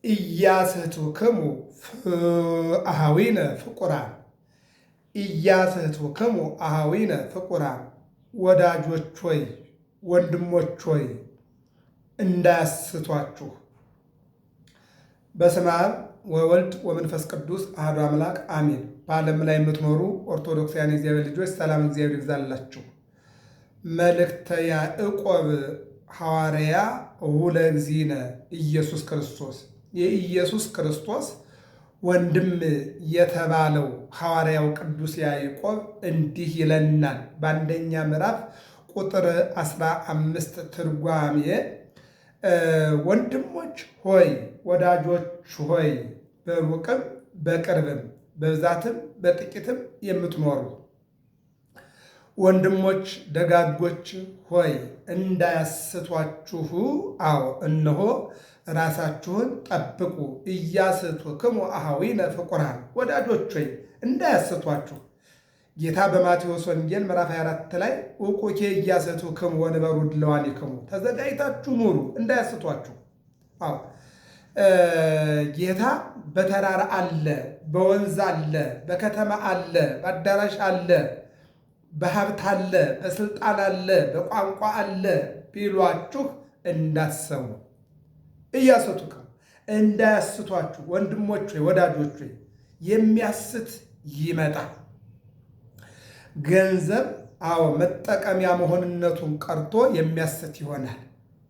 ኢያስሕቱክሙ አኀዊነ ፍቁራን ኢያስሕቱክሙ አኀዊነ ፍቁራን ወዳጆች ሆይ ወንድሞች ሆይ እንዳያስቷችሁ። በስመ አብ ወወልድ ወመንፈስ ቅዱስ አሐዱ አምላክ አሜን። በዓለም ላይ የምትኖሩ ኦርቶዶክሳውያን የእግዚአብሔር ልጆች ሰላም እግዚአብሔር ይብዛላችሁ። መልእክተ ያዕቆብ ሐዋርያ ለእግዚእነ ኢየሱስ ክርስቶስ የኢየሱስ ክርስቶስ ወንድም የተባለው ሐዋርያው ቅዱስ ያዕቆብ እንዲህ ይለናል። በአንደኛ ምዕራፍ ቁጥር 15 ትርጓሜ ወንድሞች ሆይ ወዳጆች ሆይ በሩቅም በቅርብም በብዛትም በጥቂትም የምትኖሩ ወንድሞች ደጋጎች ሆይ እንዳያስቷችሁ፣ እነሆ ራሳችሁን ጠብቁ። ኢያስሕቱክሙ አኀዊነ ፍቁራን ወዳጆች ሆይ እንዳያስቷችሁ። ጌታ በማቴዎስ ወንጌል ምዕራፍ 24 ላይ ውቁኬ ኢያስሕቱክሙ ወንበሩ ድለዋኒክሙ ተዘጋጅታችሁ ኑሩ እንዳያስቷችሁ። ጌታ በተራራ አለ፣ በወንዝ አለ፣ በከተማ አለ፣ በአዳራሽ አለ፣ በሀብት አለ፣ በስልጣን አለ፣ በቋንቋ አለ ቢሏችሁ እንዳትሰሙ። ኢያስሕቱክሙ እንዳያስቷችሁ ወንድሞች ሆይ ወዳጆች ሆይ የሚያስት ይመጣል። ገንዘብ መጠቀሚያ መሆንነቱን ቀርቶ የሚያስት ይሆናል።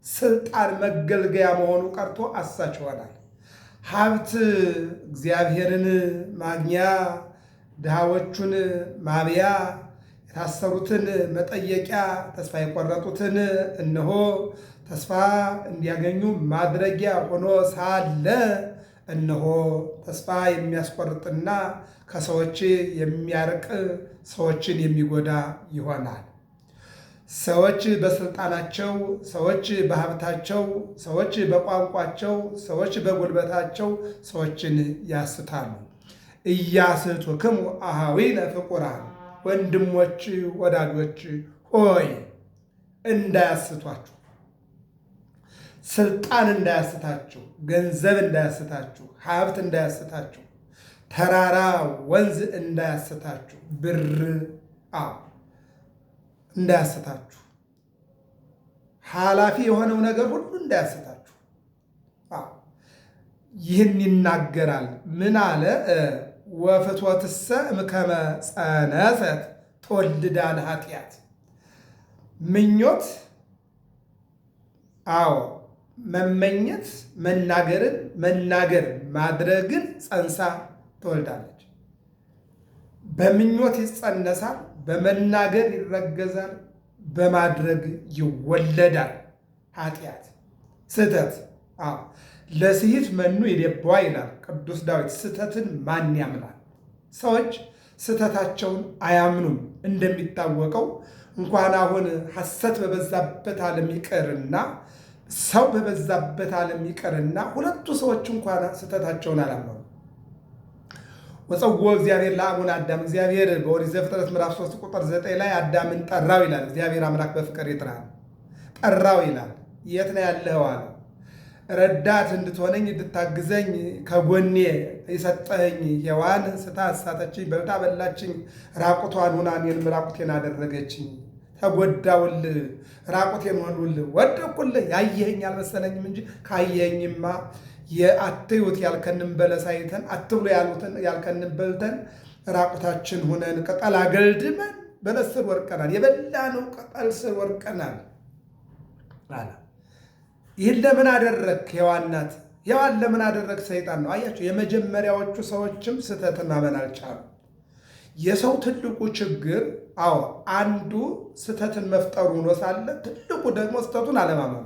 ስልጣን መገልገያ መሆኑ ቀርቶ አሳች ይሆናል። ሀብት እግዚአብሔርን ማግኛ፣ ድሃዎቹን ማብያ፣ የታሰሩትን መጠየቂያ፣ ተስፋ የቆረጡትን እነሆ ተስፋ እንዲያገኙ ማድረጊያ ሆኖ ሳለ እነሆ ተስፋ የሚያስቆርጥና ከሰዎች የሚያርቅ ሰዎችን የሚጎዳ ይሆናል። ሰዎች በስልጣናቸው፣ ሰዎች በሀብታቸው፣ ሰዎች በቋንቋቸው፣ ሰዎች በጉልበታቸው ሰዎችን ያስታሉ። ኢያስሕቱክሙ አኀዊነ ፍቁራን ወንድሞች ወዳጆች ሆይ እንዳያስቷችሁ። ስልጣን እንዳያስታችሁ፣ ገንዘብ እንዳያስታችሁ፣ ሀብት እንዳያስታችሁ፣ ተራራ ወንዝ እንዳያስታችሁ፣ ብር እንዳያስታችሁ፣ ኃላፊ የሆነው ነገር ሁሉ እንዳያስታችሁ። ይህን ይናገራል። ምን አለ? ወፍትወትሰ እምከመ ጸነሰት ተወልዳ ለኃጢአት። ምኞት መመኘት መናገር ማድረግን ጸንሳ ትወልዳለች። በምኞት ይጸነሳል፣ በመናገር ይረገዛል፣ በማድረግ ይወለዳል። ኃጢአት፣ ስህተት። ለስሂት መኑ ይዴብዋ ይላል ቅዱስ ዳዊት። ስህተትን ማን ያምናል? ሰዎች ስህተታቸውን አያምኑም። እንደሚታወቀው እንኳን አሁን ሐሰት በበዛበት ዓለም ይቀርና ሰው በበዛበት ዓለም ይቀርና ሁለቱ ሰዎች እንኳን ስህተታቸውን አላመኑ። ወፀውዖ እግዚአብሔር ለአቡነ አዳም እግዚአብሔር በኦሪት ዘፍጥረት ምዕራፍ 3 ቁጥር 9 ላይ አዳምን ጠራው ይላል። እግዚአብሔር አምላክ በፍቅር ይጥራል። ጠራው ይላል። የት ነው ያለኸው አለው። ረዳት እንድትሆነኝ እንድታግዘኝ ከጎኔ የሰጠኸኝ ሔዋን ስታ አሳተችኝ፣ በልታ በላችኝ፣ ራቁቷን ሁና እኔንም ራቁቴን አደረገችኝ። ተጎዳውልህ፣ ራቁቴን ሆንሁልህ፣ ወደቅሁልህ። ያየኸኝ አልመሰለኝም እንጂ ካየኸኝማ የአትዩት ያልከንን በለስ አይተን አትብሉ ያልከንን በልተን ራቁታችን ሁነን ቅጠል አገልድመን በለስ ስር ወርቀናል፣ የበላነው ቅጠል ስር ወርቀናል አለ። ይህን ለምን አደረግክ? ሔዋን ናት። ሔዋን ለምን አደረግ? ሰይጣን ነው። አያቸው። የመጀመሪያዎቹ ሰዎችም ስህተትን ማመን አልቻሉ። የሰው ትልቁ ችግር አንዱ ስህተትን መፍጠሩ ሆኖ ሳለ ትልቁ ደግሞ ስህተቱን አለማመኑ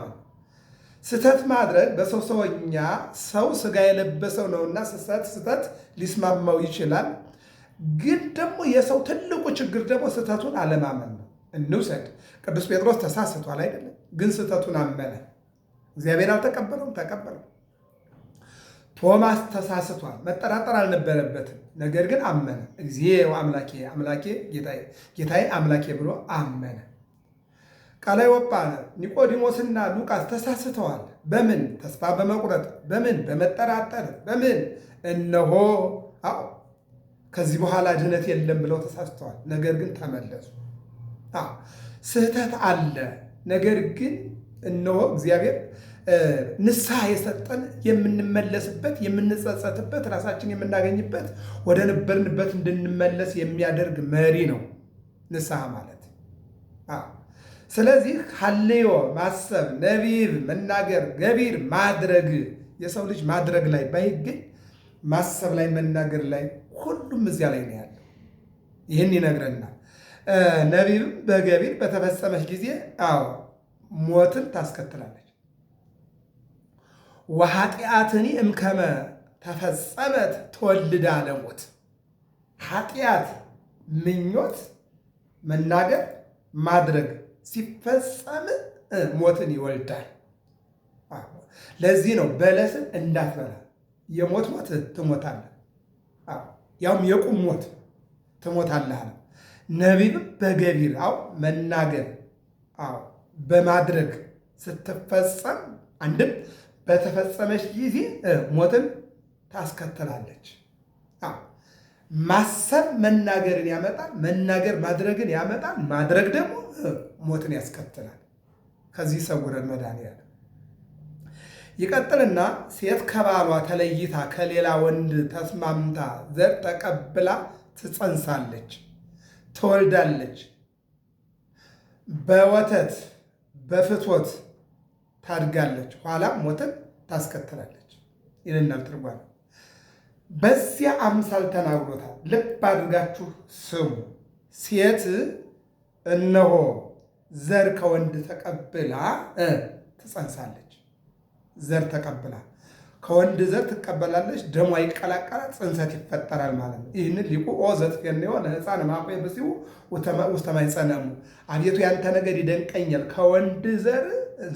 ነው። ስህተት ማድረግ በሰው ሰውኛ ሰው ስጋ የለበሰው ነውና ስህተት ሊስማማው ይችላል። ግን ደግሞ የሰው ትልቁ ችግር ደግሞ ስህተቱን አለማመን ነው። እንውሰድ። ቅዱስ ጴጥሮስ ተሳስቷል አይደለም? ግን ስህተቱን አመነ። እግዚአብሔር አልተቀበለውም፣ ተቀበለው። ቶማስ ተሳስቷል፣ መጠራጠር አልነበረበትም። ነገር ግን አመነ። እግዚኦ አምላኬ፣ አምላኬ ጌታዬ፣ ጌታዬ አምላኬ ብሎ አመነ። ቀለዮጳ ኒቆዲሞስና ሉቃስ ተሳስተዋል። በምን? ተስፋ በመቁረጥ በምን? በመጠራጠር በምን? እነሆ ከዚህ በኋላ ድነት የለም ብለው ተሳስተዋል። ነገር ግን ተመለሱ። ስህተት አለ። ነገር ግን እነሆ እግዚአብሔር ንስሐ የሰጠን የምንመለስበት፣ የምንጸጸትበት፣ ራሳችን የምናገኝበት፣ ወደ ነበርንበት እንድንመለስ የሚያደርግ መሪ ነው ንስሐ ማለት። ስለዚህ ሀልዮ ማሰብ፣ ነቢብ መናገር፣ ገቢር ማድረግ የሰው ልጅ ማድረግ ላይ ባይገኝ ማሰብ ላይ መናገር ላይ ሁሉም እዚያ ላይ ነው ያለው። ይህን ይነግረናል። ነቢብም በገቢር በተፈጸመች ጊዜ ሞትን ታስከትላለች። ወኃጢአትኒ እምከመ ተፈጸመት ተወልዳ ለሞት። ኃጢአት፣ ምኞት፣ መናገር፣ ማድረግ ሲፈጸም ሞትን ይወልዳል። ለዚህ ነው በለስን እንዳትበላ የሞት ሞት ትሞታለህ፣ ያውም የቁም ሞት ትሞታለህ አለ። ነቢብም በገቢር መናገር በማድረግ ስትፈጸም አንድም በተፈጸመች ጊዜ ሞትን ታስከትላለች። ማሰብ መናገርን ያመጣል፣ መናገር ማድረግን ያመጣል፣ ማድረግ ደግሞ ሞትን ያስከትላል። ከዚህ ሰውረን መድኃኒዓለም። ይቀጥልና ሴት ከባሏ ተለይታ ከሌላ ወንድ ተስማምታ ዘር ተቀብላ ትጸንሳለች፣ ትወልዳለች፣ በወተት በፍትወት ታድጋለች፣ ኋላም ሞትን ታስከትላለች ይልናል ትርጓሜ። በዚያ አምሳል ተናግሮታል። ልብ አድርጋችሁ ስሙ። ሴት እነሆ ዘር ከወንድ ተቀብላ ትጸንሳለች። ዘር ተቀብላ ከወንድ ዘር ትቀበላለች፣ ደሟ ይቀላቀላል፣ ጽንሰት ይፈጠራል ማለት ነው። ይህንን ሊቁ ዘትፌንዮ ለሕፃን ማቆይ ብሲው ውስተ ማኅፀነ እሙ፣ አቤቱ ያንተ ነገር ይደንቀኛል፣ ከወንድ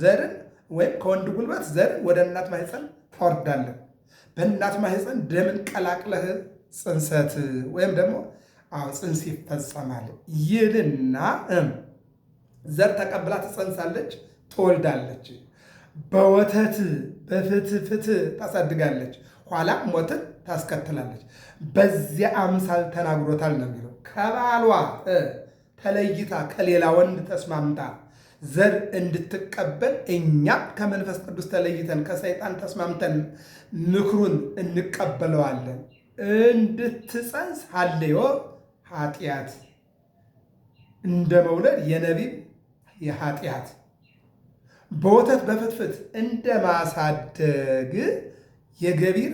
ዘርን ወይም ከወንድ ጉልበት ዘርን ወደ እናት ማኅፀን ታወርዳለህ፣ በእናት ማኅፀን ደምን ቀላቅለህ ጽንሰት ወይም ደግሞ ጽንስ ይፈጸማል ይልና ዘር ተቀብላ ትጸንሳለች፣ ትወልዳለች፣ በወተት በፍትፍት ታሳድጋለች፣ ኋላ ሞትን ታስከትላለች። በዚያ አምሳል ተናግሮታል ነው የሚለው። ከባሏ ተለይታ ከሌላ ወንድ ተስማምታ ዘር እንድትቀበል እኛም ከመንፈስ ቅዱስ ተለይተን ከሰይጣን ተስማምተን ምክሩን እንቀበለዋለን። እንድትጸንስ ሀልዮ ኃጢአት እንደ መውለድ የነቢብ የኃጢአት በወተት በፍትፍት እንደ ማሳደግ የገቢር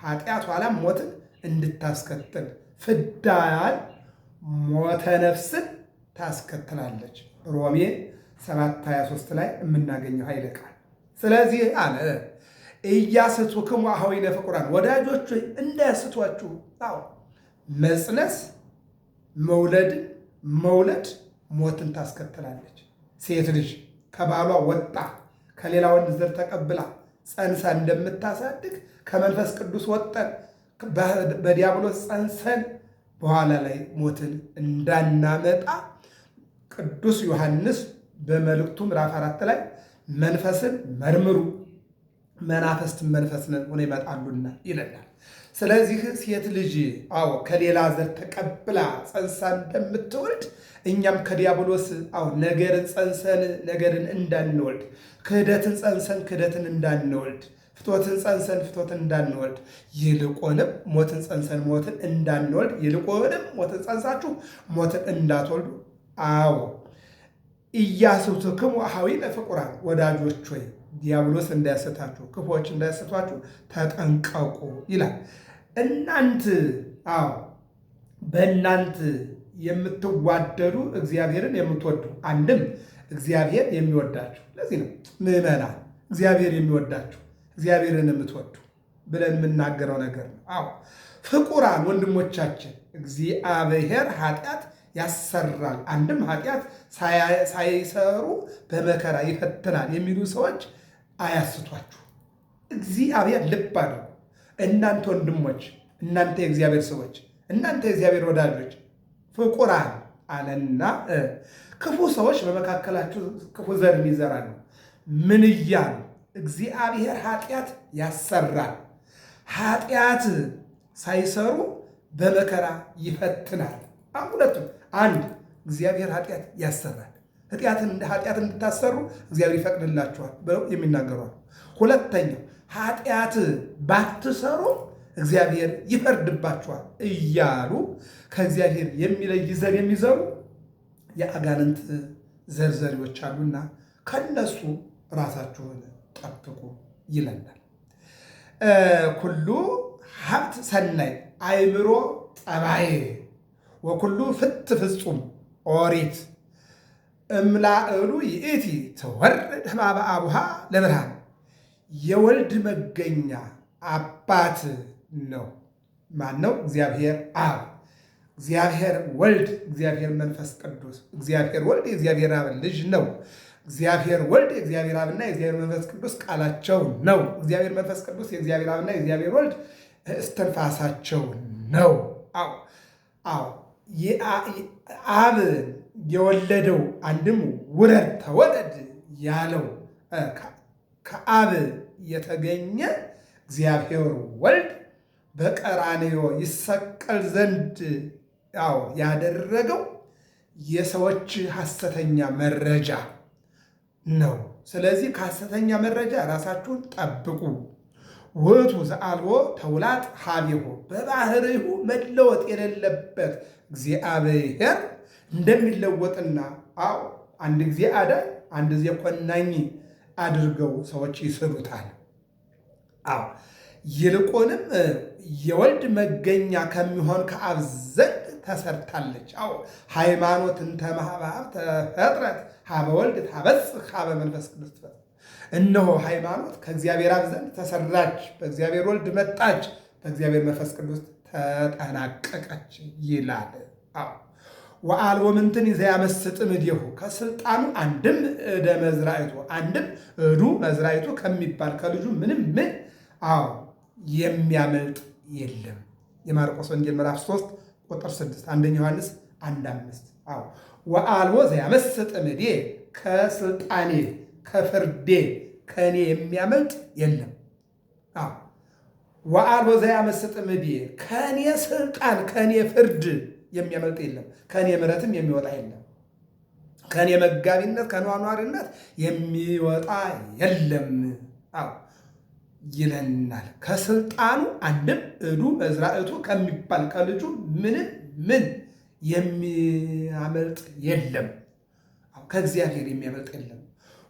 ኃጢአት ኋላም ሞትን እንድታስከትል ፍዳያን ሞተ ነፍስን ታስከትላለች። ሮሜ 7:23 ላይ የምናገኘው ኃይለ ቃል። ስለዚህ አለ ኢያስቱክሙ አኀዊነ ፍቁራን፣ ወዳጆች እንዳያስቷችሁ። መጽነስ መውለድ ሞትን ታስከትላለች። ሴት ልጅ ከባሏ ወጣ ከሌላ ወንድ ዘር ተቀብላ ጸንሳ እንደምታሳድግ ከመንፈስ ቅዱስ ወጠን በዲያብሎስ ጸንሰን በኋላ ላይ ሞትን እንዳናመጣ ቅዱስ ዮሐንስ በመልእክቱ ምዕራፍ 4 ላይ መንፈስን መርምሩ መናፍስትን መንፈስ ሆነው ይመጣሉና ይለናል። ስለዚህ ሴት ልጅ ከሌላ ዘር ተቀብላ ጸንሳ እንደምትወልድ እኛም ከዲያብሎስ ነገርን ጸንሰን ነገርን እንዳንወልድ፣ ክህደትን ጸንሰን ክህደትን እንዳንወልድ፣ ፍትወትን ጸንሰን ፍትወትን እንዳንወልድ፣ ይልቁንም ሞትን ጸንሰን ሞትን እንዳንወልድ፣ ይልቁንም ሞትን ጸንሳችሁ ሞትን እንዳትወልዱ ኢያስቱክሙ አኀዊነ ፍቁራን፣ ወዳጆች ሆይ ዲያብሎስ እንዳያስታችሁ፣ ክፉዎች እንዳያስቷችሁ ተጠንቀቁ ይላል። እናንት በእናንት የምትዋደዱ እግዚአብሔርን የምትወዱ አንድም እግዚአብሔር የሚወዳችሁ፣ ለዚህ ነው ምዕመናን እግዚአብሔር የሚወዳችሁ እግዚአብሔርን የምትወዱ ብለን የምናገረው ነገር ነው። ፍቁራን ወንድሞቻችን እግዚአብሔር ኃጢአት ያሰራል፣ አንድም ኃጢአት ሳይሰሩ በመከራ ይፈትናል የሚሉ ሰዎች አያስቷችሁ። እግዚአብሔር ልብ አድርጉ። እናንተ ወንድሞች፣ እናንተ የእግዚአብሔር ሰዎች፣ እናንተ የእግዚአብሔር ወዳጆች ፍቁራን አለና ክፉ ሰዎች በመካከላችሁ ክፉ ዘርን ይዘራሉ። ምን እያሉ? እግዚአብሔር ኃጢአት ያሰራል፣ ኃጢአት ሳይሰሩ በመከራ ይፈትናል። ሁለቱም አንድ እግዚአብሔር ኃጢአት ያሰራል፣ ኃጢአትን እንድታሰሩ እግዚአብሔር ይፈቅድላችኋል ብለው የሚናገሯል። ሁለተኛው ኃጢአት ባትሰሩ እግዚአብሔር ይፈርድባችኋል እያሉ ከእግዚአብሔር የሚለይ ዘር የሚዘሩ የአጋንንት ዘርዘሪዎች አሉና ከነሱ ራሳችሁን ጠብቁ ይለናል። ኩሉ ሀብት ሰናይ አእምሮ ጠባዬ ወኩሉ ፍት ፍጹም ኦሪት እምላእሉ ይእቲ ትወርድ ህማበ አቡሃ ለብርሃን። የወልድ መገኛ አባት ነው። ማን ነው? እግዚአብሔር አብ፣ እግዚአብሔር ወልድ፣ እግዚአብሔር መንፈስ ቅዱስ። እግዚአብሔር ወልድ የእግዚአብሔር አብ ልጅ ነው። እግዚአብሔር ወልድ የእግዚአብሔር አብና የእግዚአብሔር መንፈስ ቅዱስ ቃላቸው ነው። እግዚአብሔር መንፈስ ቅዱስ የእግዚአብሔር አብና የእግዚአብሔር ወልድ እስትንፋሳቸው ነው። አዎ አብ የወለደው አንድም ውረድ ተወለድ ያለው ከአብ የተገኘ እግዚአብሔር ወልድ በቀራንዮ ይሰቀል ዘንድ ያደረገው የሰዎች ሐሰተኛ መረጃ ነው። ስለዚህ ከሐሰተኛ መረጃ ራሳችሁን ጠብቁ። ውእቱ ዘአልቦ ተውላጥ ሀቤሁ፣ በባህሪሁ መለወጥ የሌለበት እግዚአብሔር እንደሚለወጥና አንድ ጊዜ አዳኝ አንድ ጊዜ ኮናኝ አድርገው ሰዎች ይስሉታል። ይልቁንም የወልድ መገኛ ከሚሆን ከአብ ዘንድ ተሰርታለች። ሃይማኖት እንተ እምኀበ አብ ተፈጥረት ሀበ ወልድ ታበጽሕ ሀበ መንፈስ ቅዱስ። እነሆ ሃይማኖት ከእግዚአብሔር አብ ዘንድ ተሰራች፣ በእግዚአብሔር ወልድ መጣች፣ በእግዚአብሔር መንፈስ ቅዱስ ተጠናቀቀች ይላል። ወአልቦ ምንትን ዘያመስጥ እምኔሁ፣ ከስልጣኑ አንድም እደ መዝራእቱ አንድም እዱ መዝራእቱ ከሚባል ከልጁ ምንም ምን የሚያመልጥ የለም። የማርቆስ ወንጌል ምዕራፍ 3 ቁጥር 6፣ አንደኛ ዮሐንስ 1:5። ወአልቦ ዘያመስጥ እምኔ፣ ከስልጣኔ ከፍርዴ ከእኔ የሚያመልጥ የለም። ወአልቦ ዘያመስጥ እምኔ፣ ከእኔ ስልጣን ከእኔ ፍርድ የሚያመልጥ የለም። ከእኔ ምሕረትም የሚወጣ የለም። ከእኔ መጋቢነት ከኗኗሪነት የሚወጣ የለም ይለናል። ከስልጣኑ አንድም እዱ መዝራእቱ ከሚባል ከልጁ ምንም ምን የሚያመልጥ የለም። ከእግዚአብሔር የሚያመልጥ የለም።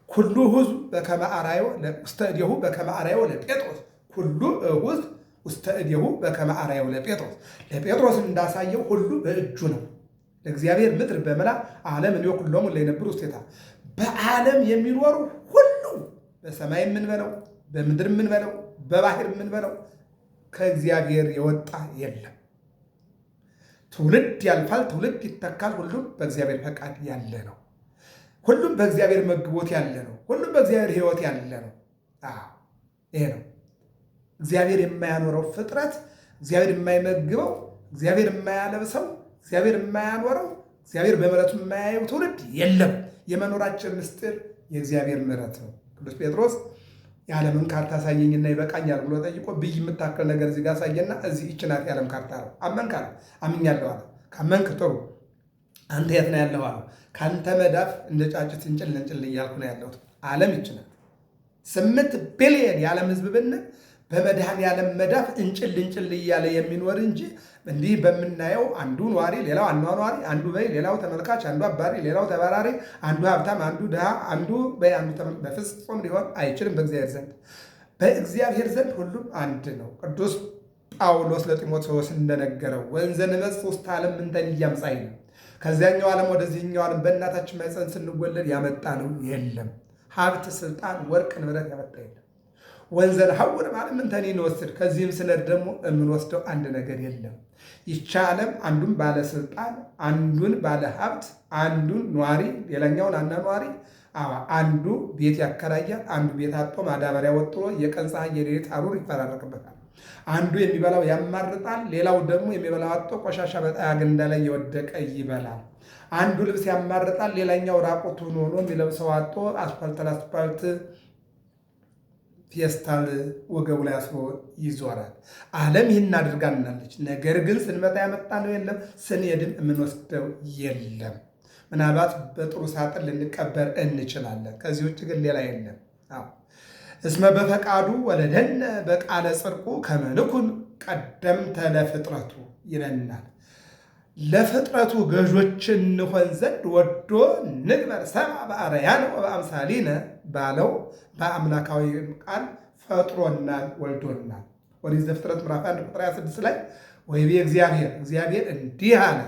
ኩሉ ሕዝብ በከመ አርአዮ ውስተ እዴሁ በከመ አርአዮ ለጴጥሮስ፣ ኩሉ ሕዝብ ውስተ እዴሁ በከመ አርአዮ ለጴጥሮስ፣ ለጴጥሮስ እንዳሳየው ሁሉ በእጁ ነው። ለእግዚአብሔር ምድር በመላ ዓለም እንዮ ኩሎሙ ለይነብሩ ውስቴታ፣ በዓለም የሚኖሩ ሁሉ በሰማይ የምንበለው በምድር የምንበለው በባህር የምንበለው ከእግዚአብሔር የወጣ የለም። ትውልድ ያልፋል፣ ትውልድ ይተካል። ሁሉም በእግዚአብሔር ፈቃድ ያለ ነው። ሁሉም በእግዚአብሔር መግቦት ያለ ነው። ሁሉም በእግዚአብሔር ሕይወት ያለ ነው። ይሄ ነው እግዚአብሔር የማያኖረው ፍጥረት፣ እግዚአብሔር የማይመግበው፣ እግዚአብሔር የማያለብሰው፣ እግዚአብሔር የማያኖረው፣ እግዚአብሔር በምሕረቱ የማያየው ትውልድ የለም። የመኖራችን ምስጢር የእግዚአብሔር ምሕረት ነው። ቅዱስ ጴጥሮስ የዓለምን ካርታ አሳየኝና ይበቃኛል ብሎ ጠይቆ ብይ የምታክል ነገር እዚህ ጋር አሳየና እዚህ ይህች ናት የዓለም ካርታ ነው። አመንክ አለ። አምኛለሁ አለ። ካመንክ ጥሩ፣ አንተ የት ነው ያለኸው አለ። ከአንተ መዳፍ እንደ ጫጭት እንጭል እንጭል እያልኩ ነው ያለሁት። ዓለም ይህች ናት። 8 ቢሊየን የዓለም ሕዝብ ብንል በመድኃኔዓለም መዳፍ እንጭል እንጭል እያለ የሚኖር እንጂ እንዲህ በምናየው አንዱ ኗሪ ሌላው አኗኗሪ፣ አንዱ በይ ሌላው ተመልካች፣ አንዱ አባሪ ሌላው ተባራሪ፣ አንዱ ሀብታም አንዱ ድሃ፣ አንዱ በይ አንዱ ተመልካች፣ በፍጹም ሊሆን አይችልም። በእግዚአብሔር ዘንድ ሁሉም አንድ ነው። ቅዱስ ጳውሎስ ለጢሞቴዎስ እንደነገረው ወንዘ ንመጽእ ውስተ ዓለም ምንተኒ ኢያምጻእነ፣ ከዚያኛው ዓለም ወደዚህኛው ዓለም በእናታችን ማኅፀን ስንወለድ ያመጣ ነው የለም። ሀብት፣ ስልጣን፣ ወርቅ፣ ንብረት ያመጣ የለም። ወንዘን ሐውር ማለት ምንተኒ እንወስድ፣ ከዚህም ስነድ ደግሞ የምንወስደው አንድ ነገር የለም። ይቺ ዓለም አንዱን ባለስልጣን፣ አንዱን ባለ ሀብት፣ አንዱን ኗሪ፣ ሌላኛውን አናኗሪ፣ አንዱ ቤት ያከራያል፣ አንዱ ቤት አጥቶ ማዳበሪያ ወጥሮ የቀን ፀሐይ የሌሊት ሐሩር ይፈራረቅበታል። አንዱ የሚበላው ያማርጣል፣ ሌላው ደግሞ የሚበላው አጥቶ ቆሻሻ በጣያ ገንዳ ላይ የወደቀ ይበላል። አንዱ ልብስ ያማርጣል፣ ሌላኛው ራቁቱን ሆኖ የሚለብሰው አጥቶ አስፋልት ለአስፋልት ፌስታል ወገቡ ላይ አስሮ ይዞራል። ዓለም ይህን አድርጋናለች። ነገር ግን ስንመጣ ያመጣነው የለም፣ ስንሄድም የምንወስደው የለም። ምናልባት በጥሩ ሳጥን ልንቀበር እንችላለን። ከዚህ ውጭ ግን ሌላ የለም። እስመ በፈቃዱ ወለደነ በቃለ ጽድቁ ከመልኩን ቀደምተ ለፍጥረቱ ይለናል። ለፍጥረቱ ገዦች እንሆን ዘንድ ወዶ ንግበር ሰብአ በአርአያነ ወበአምሳሊነ ባለው በአምላካዊ ቃል ፈጥሮናል፣ ወልዶናል። ኦሪት ዘፍጥረት ምዕራፍ 1 ቁጥር 26 ላይ ወይቤ እግዚአብሔር እንዲህ አለ፣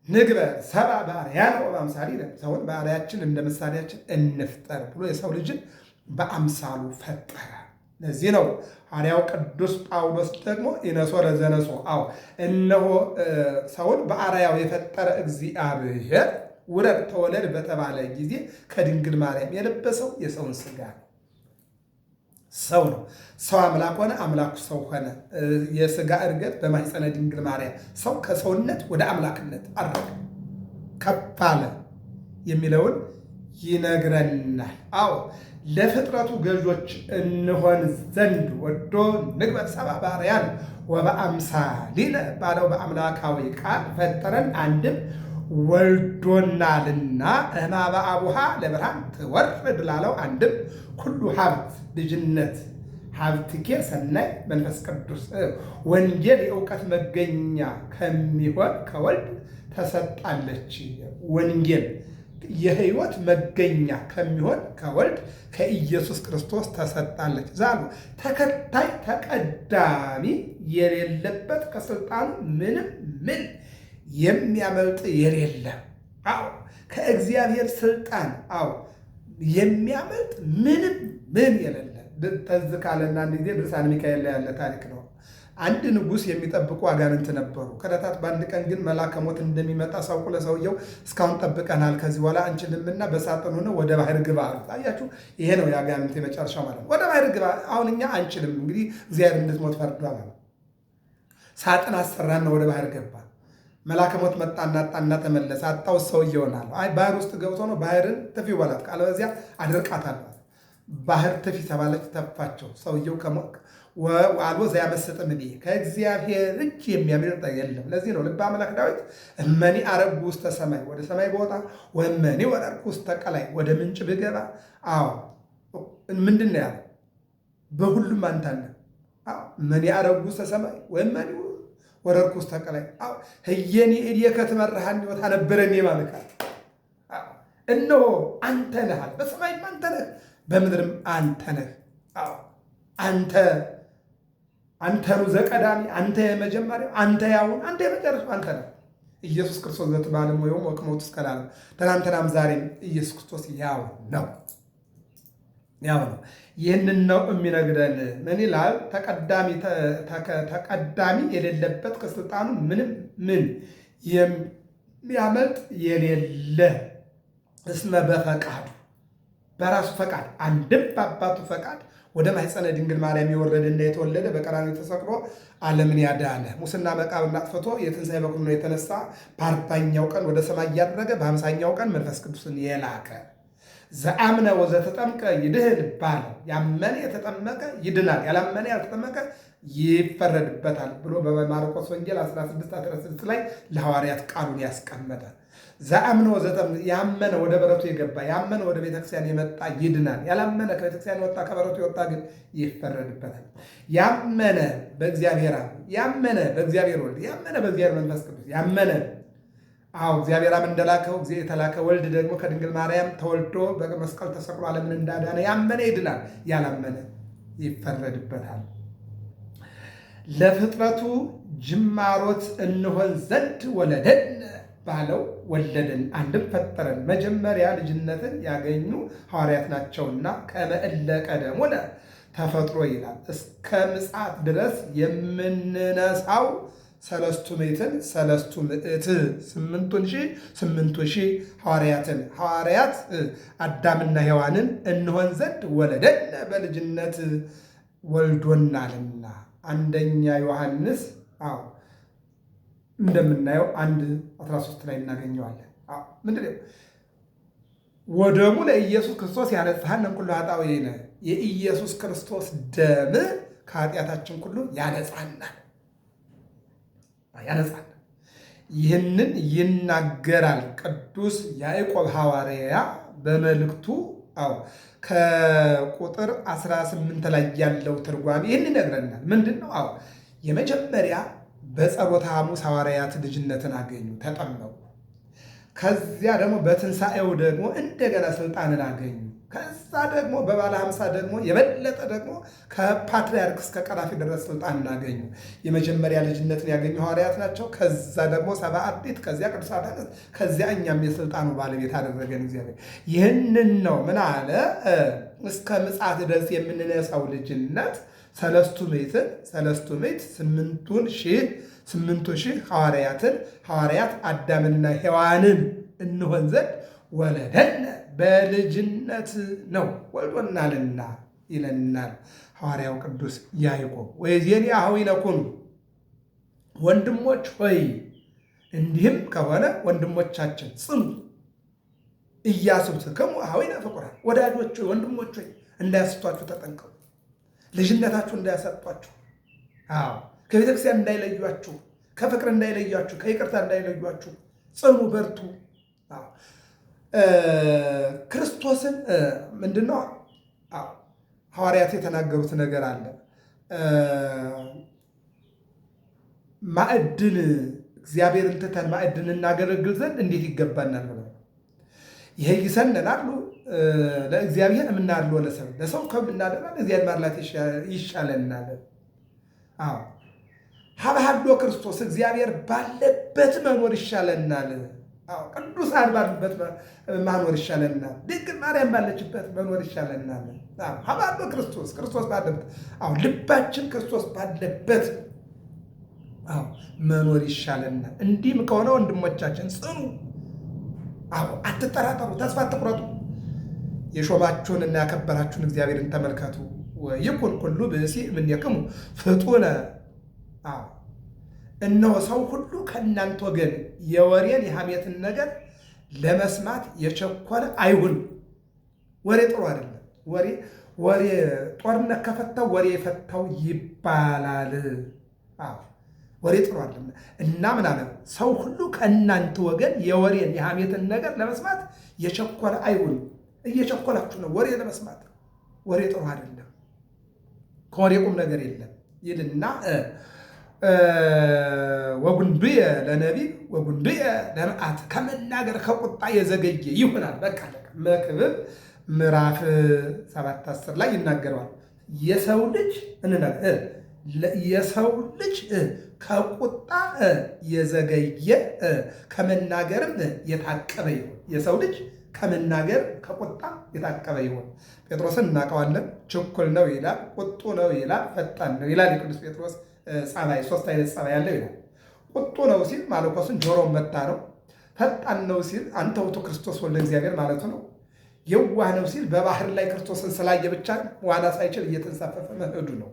ንግበር ሰብአ በአርአያነ ወበአምሳሊነ፣ ሰውን በአርአያችን እንደ ምሳሌያችን እንፍጠር ብሎ የሰው ልጅን በአምሳሉ ፈጠረ። ለዚህ ነው ሐዋርያው ቅዱስ ጳውሎስ ደግሞ ኢነሶ ለዘነሶ እነሆ ሰውን በአርአያው የፈጠረ እግዚአብሔር ውረድ ተወለድ በተባለ ጊዜ ከድንግል ማርያም የለበሰው የሰውን ሥጋ ነው። ሰው ነው። ሰው አምላክ ሆነ፣ አምላኩ ሰው ሆነ። የሥጋ እርገት በማኅፀነ ድንግል ማርያም ሰው ከሰውነት ወደ አምላክነት አረገ፣ ከፍ አለ የሚለውን ይነግረናል። ለፍጥረቱ ገዦች እንሆን ዘንድ ወዶ ንግበር ሰብአ በአርአያነ ወበአምሳሊነ ባለው በአምላካዊ ቃል ፈጠረን፣ አንድም ወልዶናልና እማበ አቡሃ ለብርሃን ትወርድ ላለው አንድም ኩሉ ሀብት ልጅነት ሀብትኬ ሰናይ መንፈስ ቅዱስ ወንጌል የእውቀት መገኛ ከሚሆን ከወልድ ተሰጣለች። ወንጌል የሕይወት መገኛ ከሚሆን ከወልድ ከኢየሱስ ክርስቶስ ተሰጣለች። ዛሉ ተከታይ ተቀዳሚ የሌለበት ከስልጣኑ ምንም ምን የሚያመልጥ የሌለ ከእግዚአብሔር ስልጣን የሚያመልጥ ምንም ምን የሌለ ተዝ ካለና አንድ ጊዜ ድርሳነ ሚካኤል ላይ ያለ ታሪክ ነው። አንድ ንጉሥ የሚጠብቁ አጋንንት ነበሩ። ከዕለታት በአንድ ቀን ግን መልአከ ሞት እንደሚመጣ ሳውቁ ለሰውየው እስካሁን ጠብቀናል፣ ከዚህ በኋላ አንችልምና በሳጥን ሆነ ወደ ባህር ግባ አሉት። አያችሁ፣ ይሄ ነው የአጋንንት የመጨረሻው ማለት ነው። ወደ ባህር ግባ፣ አሁን እኛ አንችልም፣ እንግዲህ እግዚአብሔር እንድትሞት ፈርዷል። ሳጥን አሰራና ወደ ባህር ገባ። መልአከ ሞት መጣና ጣና ተመለሰ። አጣው ሰውየውን አለ። አይ ባህር ውስጥ ገብቶ ነው፣ ባህርን ትፊ በላት፣ ካለበዚያ አድርቃታለሁ። ባህር ትፊ ተባለች፣ ተፋቸው። ሰውየው አልቦ ዘያመስጥም እኔ ከእግዚአብሔር እጅ የሚያመልጥ የለም። ለዚህ ነው ልበ አምላክ ዳዊት እመኒ አረጉ ውስተ ሰማይ፣ ወደ ሰማይ በወጣ ወመኒ ወረድኩ ውስተ ቀላይ፣ ወደ ምንጭ ብገባ። ምንድን ነው ያለ? በሁሉም አንተ አለ። እመኒ አረጉ ውስተ ሰማይ ወመኒ ወረድኩ ውስተ ቀላይ፣ ህየኒ እዴከ ትመርሐኒ ወታነብረኒ ማለት እነሆ አንተ ነህ አለ። በሰማይም አንተ ነህ፣ በምድርም አንተ ነህ። አንተኑ ዘቀዳሚ፣ አንተ የመጀመሪያው፣ አንተ ያሁን፣ አንተ የመጨረሻው አንተ ነህ። ኢየሱስ ክርስቶስ ዘትባለም ወይም ወቅሞት እስከ ለዓለም፣ ትናንትናም ዛሬም ኢየሱስ ክርስቶስ ያው ነው። ይህንን ነው የሚነግረን። ምን ይላል? ተቀዳሚ የሌለበት ከስልጣኑ ምንም ምን የሚያመልጥ የሌለ እስመ በፈቃዱ በራሱ ፈቃድ አንድም በአባቱ ፈቃድ ወደ ማኅፀነ ድንግል ማርያም የወረደና የተወለደ በቀራንዮ ተሰቅሎ ዓለምን ያዳነ ሙስና መቃብርን አጥፍቶ የትንሣኤ በኩር ነው የተነሳ በ40ኛው ቀን ወደ ሰማይ እያደረገ በ50ኛው ቀን መንፈስ ቅዱስን የላከ ዘአምነ ወዘተጠምቀ ይድህን ባለው ያመነ የተጠመቀ ይድናል፣ ያላመነ ያልተጠመቀ ይፈረድበታል ብሎ በማርቆስ ወንጌል 16:16 ላይ ለሐዋርያት ቃሉን ያስቀመጠ። ዘአምነ ወዘተጠምቀ ያመነ ወደ በረቱ የገባ ያመነ ወደ ቤተክርስቲያን የመጣ ይድናል፣ ያላመነ ከቤተክርስቲያን የወጣ ከበረቱ የወጣ ግን ይፈረድበታል። ያመነ በእግዚአብሔር አብ፣ ያመነ በእግዚአብሔር ወልድ፣ ያመነ በእግዚአብሔር መንፈስ ቅዱስ ያመነ እግዚአብሔር አብ እንደላከው የተላከ ወልድ ደግሞ ከድንግል ማርያም ተወልዶ በመስቀል ተሰቅሎ ዓለምን እንዳዳነ ያመነ ይድናል፣ ያላመነ ይፈረድበታል። ለፍጥረቱ ጅማሮት እንሆን ዘንድ ወለደን ባለው ወለደን፣ አንድም ፈጠረን። መጀመሪያ ልጅነትን ያገኙ ሐዋርያት ናቸውና ከመ እለ ቀደሙነ ተፈጥሮ ይላል። እስከ ምጽአት ድረስ የምንነሳው ሰለስቱ ምዕትን ሰለስቱ ምዕት 8,000 ሐዋርያትን ሐዋርያት አዳምና ሔዋንን እንሆን ዘንድ ወለደን በልጅነት ወልዶናልና። አንደኛ ዮሐንስ እንደምናየው 1:13 ላይ እናገኘዋለን። ምንድን ነው? ወደሙ ለኢየሱስ ክርስቶስ ያነጽሐነ እምኩሉ ኃጣውኢነ የኢየሱስ ክርስቶስ ደም ከኃጢአታችን ሁሉ ያነጻናል። ይህንን ይናገራል ቅዱስ ያዕቆብ ሐዋርያ በመልእክቱ ከቁጥር 18 ላይ ያለው ትርጓሜ ይህን ይነግረናል። ምንድን ነው? የመጀመሪያ በጸሎተ ሐሙስ ሐዋርያት ልጅነትን አገኙ፣ ተጠመቁ። ከዚያ ደግሞ በትንሣኤው ደግሞ እንደገና ስልጣንን አገኙ። ከዛ ደግሞ በባለ 50 ደግሞ የበለጠ ደግሞ ከፓትርያርክ እስከ ቀራፊ ድረስ ስልጣንን አገኙ። የመጀመሪያ ልጅነትን ያገኙ ሐዋርያት ናቸው። ከዛ ደግሞ ሰብአ አርድእት፣ ከዚያ ቅዱሳን አንስት፣ ከዚያ እኛም የስልጣኑ ባለቤት አደረገን እግዚአብሔር። ይህንን ነው ምን አለ? እስከ ምጽአት ድረስ የምንነሳው ልጅነት ሰለስቱ ምዕት 8,000 ሐዋርያት አዳምንና ሔዋንን እንሆን ዘንድ ወለደን በልጅነት ነው ወልዶናልና ይለናል ሐዋርያው ቅዱስ ያዕቆብ። ወይዜኒ አኀዊነ ኩኑ ወንድሞች ሆይ፣ እንዲህም ከሆነ ወንድሞቻችን ጽኑ። ኢያሱትክሙ አኀዊነ ፍቁራን ወዳጆች ሆይ፣ ወንድሞች ሆይ እንዳያስቷችሁ ተጠንቀቁ። ልጅነታችሁ እንዳያሰጧችሁ፣ ከቤተ ክርስቲያን እንዳይለዩአችሁ፣ ከፍቅር እንዳይለዩአችሁ፣ ከይቅርታ እንዳይለዩአችሁ ጽኑ፣ በርቱ። ክርስቶስን ምንድነው ሐዋርያት የተናገሩት ነገር አለ። ማዕድን እግዚአብሔርን ትተን ማዕድን እናገለግል ዘንድ እንዴት ይገባናል ብለው ይሄ ይሰነናሉ ለእግዚአብሔር እምናድሎ ለሰው ከምናደላ ለእግዚአብሔር ማድላት ይሻለናል። ሀብሃሎ ክርስቶስ እግዚአብሔር ባለበት መኖር ይሻለናል። ቅዱሳን ባሉበት መኖር ይሻለናል። ድንግል ማርያም ባለችበት መኖር ይሻለናል። ሀብሃሎ ክርስቶስ ባለበት ልባችን ክርስቶስ ባለበት መኖር ይሻለናል። እንዲህም ከሆነ ወንድሞቻችን ጽኑ፣ አትጠራጠሩ፣ ተስፋ አትቁረጡ። የሾማችሁን እና ያከበራችሁን እግዚአብሔርን ተመልከቱ። ይኩን ኩሉ ብእሲ እምኔክሙ ፍጡነ። እነሆ ሰው ሁሉ ከእናንተ ወገን የወሬን የሐሜትን ነገር ለመስማት የቸኮለ አይሁን። ወሬ ጥሩ አይደለም። ወሬ ጦርነት ከፈታው ወሬ የፈታው ይባላል። ወሬ ጥሩ አይደለም እና ምን አለ? ሰው ሁሉ ከእናንተ ወገን የወሬን የሐሜትን ነገር ለመስማት የቸኮለ አይሁን። እየቸኮላችሁ ነው ወሬ ለመስማት። ወሬ ጥሩ አይደለም። ከወሬ ቁም ነገር የለም ይልና ወጉንብየ ለነቢብ ወጉንብየ ለመዓት ከመናገር ከቁጣ የዘገየ ይሆናል። በቃ መክብብ ምዕራፍ 7:10 ላይ ይናገረዋል። የሰው ልጅ ከቁጣ የዘገየ ከመናገርም የታቀበ ይሁን። የሰው ልጅ ከመናገር ከቁጣ የታቀበ ይሁን። ጴጥሮስን እናውቀዋለን። ችኩል ነው ይላል፣ ቁጡ ነው ይላል፣ ፈጣን ነው ይላል። የቅዱስ ጴጥሮስ ጸባይ 3 አይነት ጸባይ ያለው ይላል። ቁጡ ነው ሲል ማለኮስን ጆሮውን መታ ነው። ፈጣን ነው ሲል አንተ ውእቱ ክርስቶስ ወልደ እግዚአብሔር ማለቱ ነው። የዋህ ነው ሲል በባህር ላይ ክርስቶስን ስላየ ብቻ ዋና ሳይችል እየተንሳፈፈ መሄዱ ነው።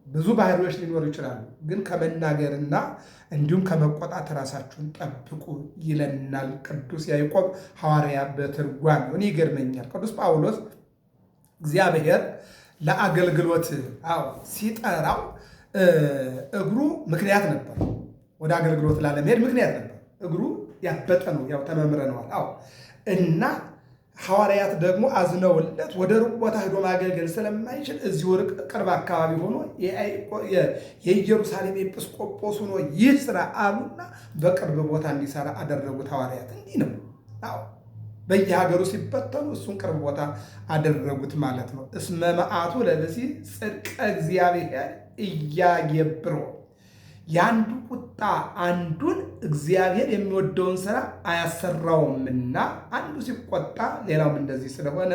ብዙ ባህሪዎች ሊኖሩ ይችላሉ፣ ግን ከመናገርና እንዲሁም ከመቆጣት ራሳችሁን ጠብቁ ይለናል ቅዱስ ያዕቆብ ሐዋርያ በትርጓሜ። እኔ ይገርመኛል ቅዱስ ጳውሎስ እግዚአብሔር ለአገልግሎት ሲጠራው እግሩ ምክንያት ነበር። ወደ አገልግሎት ላለመሄድ ምክንያት ነበር። እግሩ ያበጠ ነው፣ ያው ተመምረነዋል። እና ሐዋርያት ደግሞ አዝነውለት ወደ ሩቅ ቦታ ሄዶ ማገልገል ስለማይችል እዚሁ ቅርብ አካባቢ ሆኖ የኢየሩሳሌም ኤጲስቆጶስ ሆኖ ይስራ አሉና በቅርብ ቦታ እንዲሰራ አደረጉት። ሐዋርያት እንዲህ ነው። በየሀገሩ ሲበተኑ እሱን ቅርብ ቦታ አደረጉት ማለት ነው። እስመ መዓቱ ለብሲ ጽድቀ እግዚአብሔር እያየብሮ የአንዱ ቁጣ አንዱን እግዚአብሔር የሚወደውን ስራ አያሰራውምና አንዱ ሲቆጣ ሌላውም እንደዚህ ስለሆነ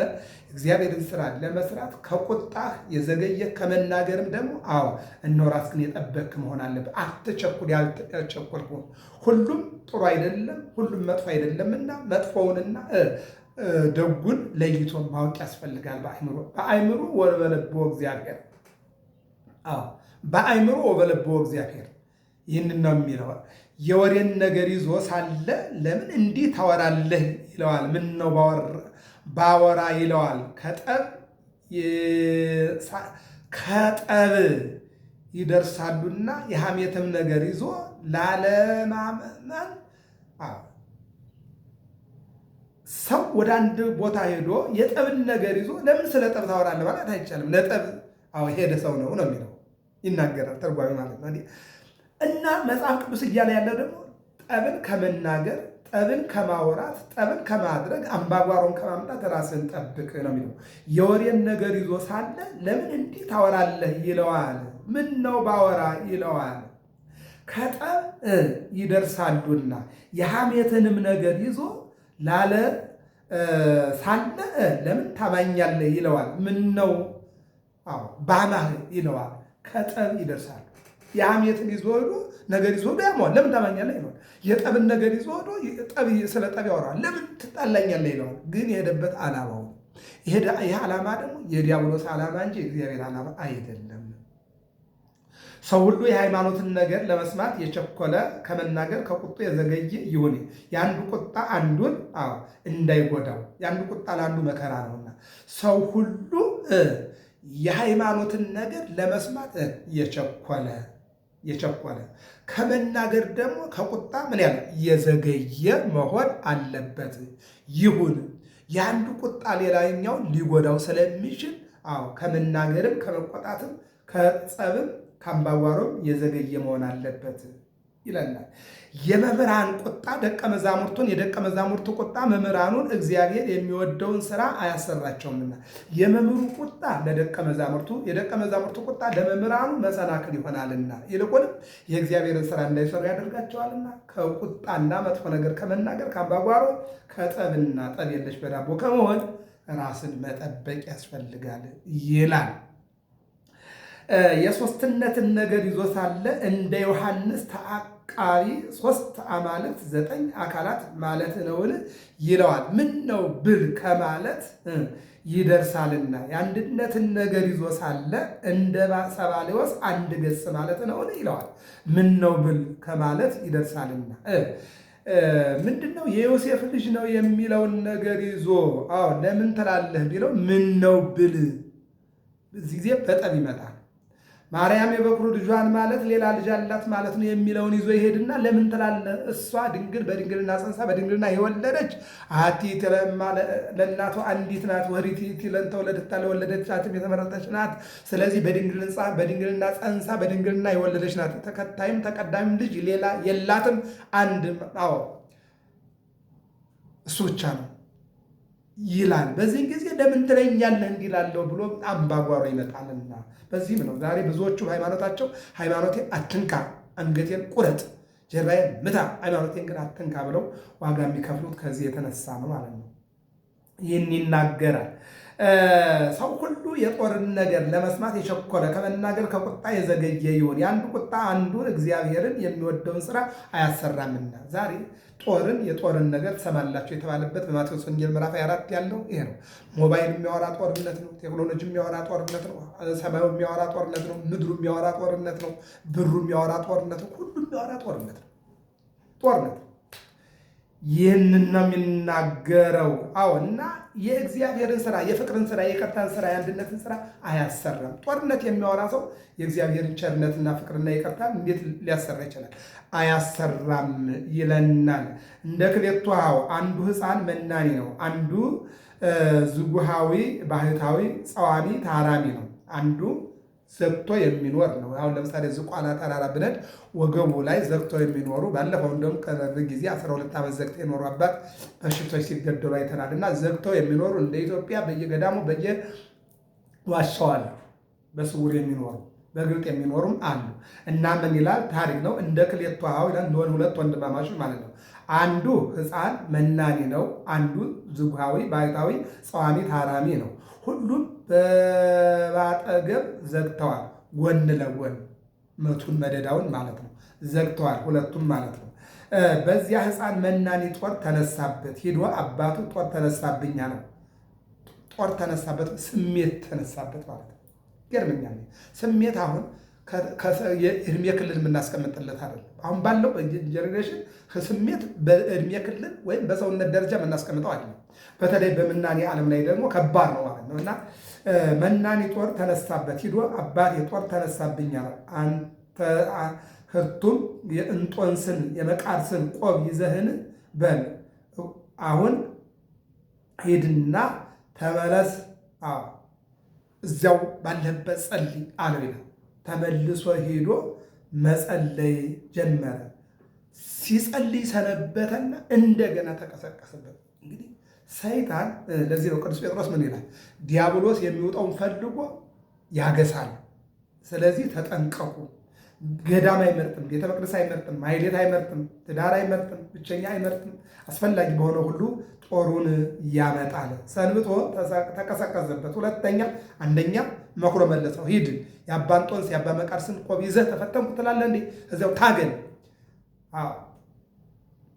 እግዚአብሔርን ስራ ለመስራት ከቁጣህ የዘገየ ከመናገርም ደግሞ እነሆ ራስህን የጠበቅ መሆን አለብህ። አትቸኩል። ያልቸኮልክ ሁሉም ጥሩ አይደለም፣ ሁሉም መጥፎ አይደለምና መጥፎውንና ደጉን ለይቶ ማወቅ ያስፈልጋል። በአእምሮ ወበልቦ እግዚአብሔር በአእምሮ ወበልቦ እግዚአብሔር ይህንን ነው የሚለው። የወሬን ነገር ይዞ ሳለ ለምን እንዲህ ታወራለህ ይለዋል። ምን ነው ባወራ ይለዋል። ከጠብ ይደርሳሉና የሐሜትም ነገር ይዞ ላለማመን ሰው ወደ አንድ ቦታ ሄዶ የጠብን ነገር ይዞ ለምን ስለ ጠብ ታወራለህ ማለት አይቻልም። ለጠብ ሄደ ሰው ነው የሚለው ይናገራል ተርጓሚ ማለት ነው። እና መጽሐፍ ቅዱስ እያለ ያለው ደግሞ ጠብን ከመናገር ጠብን ከማውራት ጠብን ከማድረግ አምባጓሮን ከማምጣት ራስን ጠብቅ ነው የሚለው። የወሬን ነገር ይዞ ሳለ ለምን እንዲህ ታወራለህ ይለዋል። ምን ነው ባወራ ይለዋል። ከጠብ ይደርሳሉና የሐሜትንም ነገር ይዞ ላለ ሳለ ለምን ታማኛለህ ይለዋል። ምን ነው ባማህ ይለዋል። ከጠብ ይደርሳሉ። የሐሜትን ይዞ ሄዶ ነገር ይዞ ሄዶ ያመዋል። ለምን ታማኛለህ ይለዋል። የጠብን ነገር ይዞ ሄዶ ስለ ጠብ ያወራል። ለምን ትጣላኛለህ ይለዋል። ግን የሄደበት ዓላማው ይህ ዓላማ ደግሞ የዲያብሎስ ዓላማ እንጂ የእግዚአብሔር ዓላማ አይደለም። ሰው ሁሉ የሃይማኖትን ነገር ለመስማት የቸኮለ ከመናገር ከቁጡ የዘገየ ይሁን። የአንዱ ቁጣ አንዱን እንዳይጎዳው፣ የአንዱ ቁጣ ለአንዱ መከራ ነውና ሰው ሁሉ የሃይማኖትን ነገር ለመስማት የቸኮለ ከመናገር ደግሞ ከቁጣ ምን ያለ የዘገየ መሆን አለበት። ይሁን የአንዱ ቁጣ ሌላኛው ሊጎዳው ስለሚችል ከመናገርም ከመቆጣትም ከጸብም ከአምባጓሮም የዘገየ መሆን አለበት ይለናል። የመምህራን ቁጣ ደቀ መዛሙርቱን፣ የደቀ መዛሙርቱ ቁጣ መምህራኑን እግዚአብሔር የሚወደውን ስራ አያሰራቸውምና የመምህሩ ቁጣ ለደቀ መዛሙርቱ፣ የደቀ መዛሙርቱ ቁጣ ለመምህራኑ መሰናክል ይሆናልና ይልቁንም የእግዚአብሔርን ስራ እንዳይሰሩ ያደርጋቸዋልና ከቁጣና መጥፎ ነገር ከመናገር ከአምባጓሮ ከጠብና ጠብ የለሽ በዳቦ ከመሆን ራስን መጠበቅ ያስፈልጋል ይላል። የሶስትነትን ነገር ይዞ ሳለ እንደ ዮሐንስ ተአቃቢ 3 አማልክት 9 አካላት ማለት ነውን ይለዋል። ምን ነው ብል ከማለት ይደርሳልና የአንድነትን ነገር ይዞ ሳለ እንደ ሰባሌዎስ አንድ ገጽ ማለት ነውን ይለዋል። ምን ነው ብል ከማለት ይደርሳልና ምንድነው የዮሴፍ ልጅ ነው የሚለውን ነገር ይዞ ለምን ትላለህ ቢለው ምን ነው ብል እዚህ ጊዜ በጠብ ይመጣል። ማርያም የበኩር ልጇን ማለት ሌላ ልጅ አላት ማለት ነው የሚለውን ይዞ ይሄድና ለምን ትላለህ? እሷ ድንግል በድንግልና ጸንሳ በድንግልና የወለደች አቲት ለእናቷ አንዲት ናት። ወሪት ለእንተ ወለደታ ለወለደቻትም የተመረጠች ናት። ስለዚህ በድንግልና ጸንሳ በድንግልና የወለደች ናት። ተከታይም ተቀዳሚም ልጅ ሌላ የላትም። አንድ እሱ ብቻ ነው ይላል። በዚህ ጊዜ ለምን ትለኛለህ እንዲላለሁ ብሎ አምባጓሮ ይመጣልና በዚህም ነው ዛሬ ብዙዎቹ ሃይማኖቴን አትንካ፣ አንገቴን ቁረጥ፣ ጀርባዬን ምታ፣ ሃይማኖቴን ግን አትንካ ብለው ዋጋ የሚከፍሉት ከዚህ የተነሳ ነው ማለት ነው። ይህን ይናገራል። ሰው ሁሉ የጦርን ነገር ለመስማት የቸኮለ ከመናገር ከቁጣ የዘገየ ይሁን። የአንዱ ቁጣ አንዱን እግዚአብሔርን የሚወደውን ስራ አያሰራምና ዛሬ የጦርን ነገር ትሰማላችሁ የተባለበት በማቴዎስ ወንጌል ምዕራፍ 24 ያለው ይሄ ነው። ሞባይል የሚያወራ ጦርነት ነው። ቴክኖሎጂ የሚያወራ ጦርነት ነው። ሰማዩ የሚያወራ ጦርነት ነው። ምድሩ የሚያወራ ጦርነት ነው። ብሩ የሚያወራ ጦርነት ነው። ሁሉ የሚያወራ ጦርነት ነው። ይህንን ነው የሚናገረው። እና የእግዚአብሔርን ስራ፣ የፍቅርን ስራ፣ የይቅርታን ስራ፣ የአንድነትን ስራ አያሰራም። ጦርነት የሚያወራ ሰው የእግዚአብሔርን ቸርነትና ፍቅርና ይቅርታን እንዴት ሊያሰራ ይችላል? አያሰራም ይለናል። እንደ ክሌቱ አንዱ ሕፃን መናኒ ነው፣ አንዱ ዝጉሃዊ ባህታዊ ጸዋሚ ታራሚ ነው፣ አንዱ ዘግቶ የሚኖር ነው። አሁን ለምሳሌ ዝቋላ ተራራ ብነድ ወገቡ ላይ ዘግቶ የሚኖሩ ባለፈው እንደውም ከረብ ጊዜ 12 ዓመት ዘግተው የኖሩ አባት በሽፍቶች ሲገደሉ አይተናል። እና ዘግተው የሚኖሩ እንደ ኢትዮጵያ በየገዳሙ በየዋሻው አሉ። በስውር የሚኖሩ በግልጥ የሚኖሩም አሉ። እና ምን ይላል ታሪክ ነው። እንደ ክሌቱ ይላል እንደሆነ ሁለት ወንድማማቾች ማለት ነው። አንዱ ሕፃን መናኒ ነው፣ አንዱ ዝጉሃዊ ባህታዊ ጸዋሚ ታራሚ ነው። ሁሉም በአጠገብ ዘግተዋል። ጎን ለጎን መቱን መደዳውን ማለት ነው ዘግተዋል፣ ሁለቱም ማለት ነው። በዚያ ሕፃን መናኒ ጦር ተነሳበት። ሄዶ አባቱ ጦር ተነሳብኛ ነው። ጦር ተነሳበት፣ ስሜት ተነሳበት ማለት ነው። ይገርመኛል። ስሜት አሁን የእድሜ ክልል የምናስቀምጥለት አይደለም። አሁን ባለው ጀኔሬሽን ስሜት በእድሜ ክልል ወይም በሰውነት ደረጃ የምናስቀምጠው አይደለም። በተለይ በምናኔ ዓለም ላይ ደግሞ ከባድ ነው ማለት ነው እና መናኒ ጦር ተነሳበት ሂዶ አባቴ ጦር ተነሳብኝ አለ። አንተ ህርቱም የእንጦንስን የመቃርስን ቆብ ይዘህን በል አሁን ሂድና ተመለስ፣ እዚያው ባለህበት ጸልይ አለው ይላል። ተመልሶ ሄዶ መጸለይ ጀመረ። ሲጸልይ ሰነበተና እንደገና ተቀሰቀሰበት። እንግዲህ ሰይጣን ለዚህ ነው ቅዱስ ጴጥሮስ ምን ይላል? ዲያብሎስ የሚወጣውን ፈልጎ ያገሳል። ስለዚህ ተጠንቀቁ። ገዳም አይመርጥም፣ ቤተ መቅደስ አይመርጥም፣ ማሕሌት አይመርጥም፣ ትዳር አይመርጥም፣ ብቸኛ አይመርጥም። አስፈላጊ በሆነ ሁሉ ጦሩን ያመጣል። ሰንብቶ ተቀሰቀሰበት። ሁለተኛ አንደኛ መክሮ መለሰው። ሂድ የአባ እንጦንስ የአባ መቃርስን ቆብ ይዘህ ተፈተንኩ ትላለህ እንዴ? እዚያው ታገል።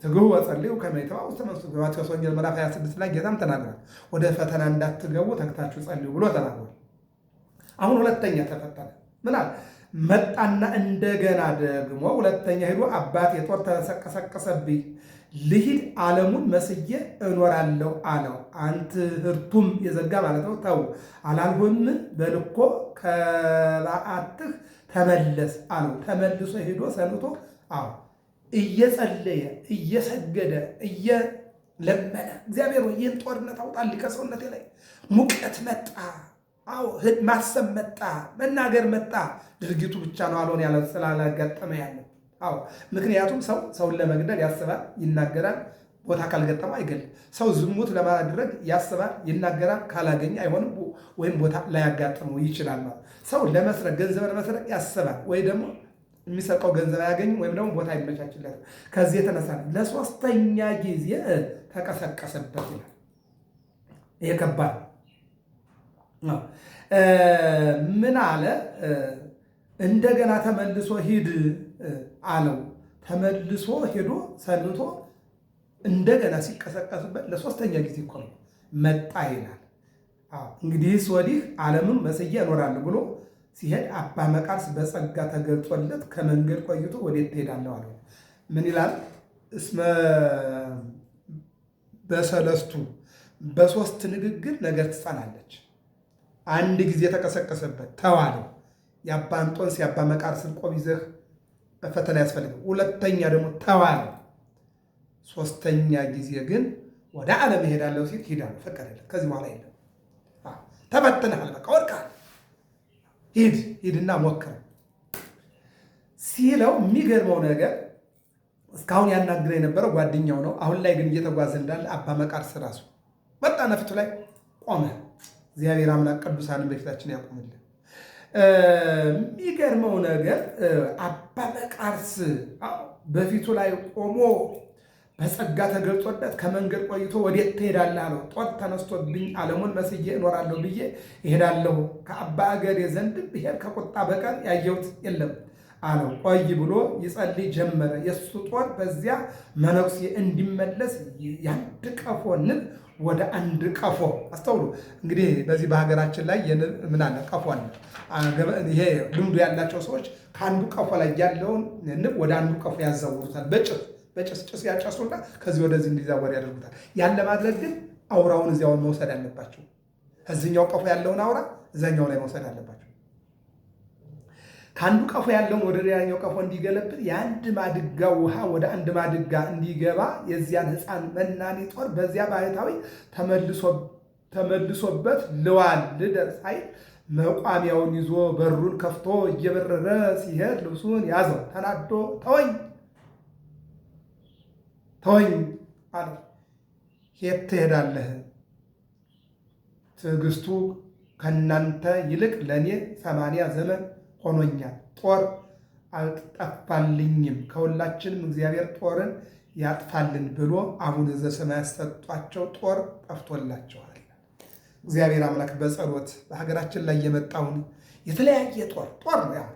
ትግቡ ወጸልዩ ከመ ይትባኡ ውስተ መንሱት። በማቴዎስ ወንጌል ምዕራፍ 26 ላይ ጌታም ተናግሯል። ወደ ፈተና እንዳትገቡ ተግታችሁ ጸልዩ ብሎ ተናግሯል። አሁን ሁለተኛ ተፈተነ። ምን አለ? መጣና እንደገና ደግሞ ሁለተኛ ሄዶ አባቴ ጦር ተቀሰቀሰብኝ፣ ልሂድ ዓለሙን መስዬ እኖራለሁ አለው። አንተ ህርቱም የዘጋ ማለት ነው። ተው አላልሆም በልኮ ከበዓትህ ተመለስ አለው። ተመልሶ ሄዶ ሰንብቶ እየጸለየ እየሰገደ እየለመነ እግዚአብሔር ወይ ይህን ጦርነት አውጣልኝ ከሰውነቴ ላይ። ሙቀት መጣ፣ ማሰብ መጣ፣ መናገር መጣ። ድርጊቱ ብቻ ነው አልሆን ያለ ስላላጋጠመ ያለ ምክንያቱም ሰውን ለመግደል ያስባል፣ ይናገራል። ቦታ ካልገጠመው አይገልም። ሰው ዝሙት ለማድረግ ያስባል፣ ይናገራል። ካላገኘ አይሆንም፣ ወይም ቦታ ላያጋጥመው ይችላል። ማለት ሰው ለመስረቅ ገንዘብ ለመስረቅ ያስባል፣ ወይ ደግሞ የሚሰጠው ገንዘብ አያገኝም፣ ወይም ደግሞ ቦታ አይመቻችለትም። ከዚህ የተነሳ ለሶስተኛ ጊዜ ተቀሰቀሰበት ይላል። ይሄ ከባድ ነው። ምን አለ? እንደገና ተመልሶ ሂድ አለው። ተመልሶ ሄዶ ሰንብቶ እንደገና ሲቀሰቀስበት ለሶስተኛ ጊዜ እኮ ነው መጣ ይላል። እንግዲህስ ወዲህ ዓለምን መስዬ እኖራለሁ ብሎ ሲሄድ አባ መቃርስ በጸጋ ተገልጦለት ከመንገድ ቆይቶ ወዴት ትሄዳለህ አለው። ምን ይላል? እስመ በሰለስቱ በሶስት ንግግር ነገር ትጸናለች። አንድ ጊዜ ተቀሰቀሰበት ተዋለው። የአባ እንጦንስ የአባ መቃርስን ቆብ ይዘህ ፈተና ያስፈልገው። ሁለተኛ ደግሞ ተዋለው። ሶስተኛ ጊዜ ግን ወደ ዓለም እሄዳለሁ ሲል ሂዳለሁ፣ ፈቀደለት። ከዚህ በኋላ የለም። ተበትነሃል፣ በቃ ወድቀሃል፣ ሂድና ሞክር ሲለው የሚገርመው ነገር እስካሁን ያናግረ የነበረው ጓደኛው ነው። አሁን ላይ ግን እየተጓዘ እንዳለ አባ መቃርስ ራሱ መጣና ፊቱ ላይ ቆመ። እግዚአብሔር አምላክ ቅዱሳንን በፊታችን ያቆምልን። የሚገርመው ነገር አባ መቃርስ በፊቱ ላይ ቆሞ በጸጋ ተገልጾለት ከመንገድ ቆይቶ ወዴት ትሄዳለህ አለው። ጦር ተነስቶብኝ ዓለሙን መስዬ እኖራለሁ ብዬ እሄዳለሁ። ከአባ እገሌ ዘንድ ብሄድ ከቁጣ በቀር ያየሁት የለም አለው። ቆይ ብሎ ይጸልይ ጀመረ። የእሱ ጦር በዚያ መነኩሴ እንዲመለስ የአንድ ቀፎ ንብ ወደ አንድ ቀፎ አስተውሉ። እንግዲህ በዚህ በሀገራችን ላይ ምን አለ? ቀፎ አለ። ይሄ ልምዱ ያላቸው ሰዎች ከአንዱ ቀፎ ላይ ያለውን ንብ ወደ አንዱ ቀፎ ያዛውሩታል። በጭስ ያጨሱና ከዚህ ወደዚህ እንዲዛወር ያደርጉታል። ያን ለማድረግ ግን አውራውን እዚያውን መውሰድ አለባቸው። እዚኛው ቀፎ ያለውን አውራ እዛኛው ላይ መውሰድ አለባቸው። ከአንዱ ቀፎ ያለውን ወደ ሌላኛው ቀፎ እንዲገለብጥ የአንድ ማድጋ ውሃ ወደ አንድ ማድጋ እንዲገባ የዚያን ሕፃን መናኒ ጦር በዚያ ባህታዊ ተመልሶበት ልዋል ልደር ሳይል መቋሚያውን ይዞ በሩን ከፍቶ እየበረረ ሲሄድ ልብሱን ያዘው። ተናዶ ተወኝ አለ። የት ትሄዳለህ? ትዕግስቱ ከእናንተ ይልቅ ለእኔ 80 ዘመን ሆኖኛል። ጦር አልጠፋልኝም። ከሁላችንም እግዚአብሔር ጦርን ያጥፋልን ብሎ አቡነ ዘበሰማያት ሰጧቸው። ጦር ጠፍቶላቸዋል። እግዚአብሔር አምላክ በጸሎት በሀገራችን ላይ የመጣውን የተለያየ ጦር ነው። ያው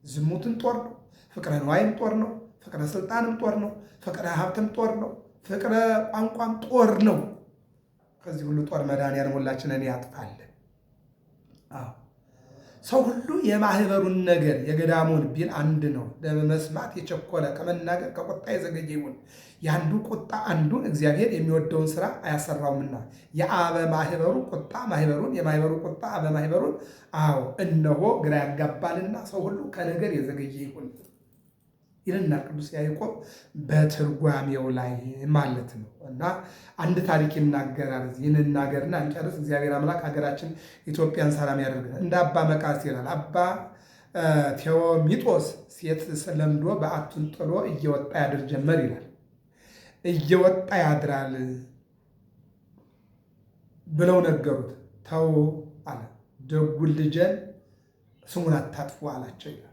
ዝሙትን ጦር ነው፣ ፍቅረ ንዋይም ጦር ነው፣ ፍቅረ ስልጣንም ጦር ነው፣ ፍቅረ ሀብትም ጦር ነው፣ ፍቅረ ቋንቋም ጦር ነው። ከዚህ ሁሉ ጦር መድኃኒዓለም ሁላችንን ያጥፋልን። ሰው ሁሉ የማህበሩን ነገር የገዳሙን ቢል አንድ ነው። ለመስማት የቸኮለ ከመናገር ከቁጣ የዘገየ ይሁን። የአንዱ ቁጣ አንዱን እግዚአብሔር የሚወደውን ስራ አያሰራውምና የአበ ማህበሩ ቁጣ ማህበሩን፣ የማህበሩ ቁጣ አበ ማህበሩን አዎ እነሆ ግራ ያጋባልና ሰው ሁሉ ከነገር የዘገየ ይሁን ይልናል ቅዱስ ያዕቆብ በትርጓሜው ላይ ማለት ነው። እና አንድ ታሪክ ይናገራል። ይህን እናገርና እንጨርስ። እግዚአብሔር አምላክ ሀገራችን ኢትዮጵያን ሰላም ያደርግናል። እንደ አባ መቃርስ ይላል። አባ ቴዎሚጦስ ሴት ለምዶ በዓቱን ጥሎ እየወጣ ያድር ጀመር ይላል። እየወጣ ያድራል ብለው ነገሩት። ተው አለ። ደጉን ልጄን ስሙን አታጥፉ አላቸው ይላል።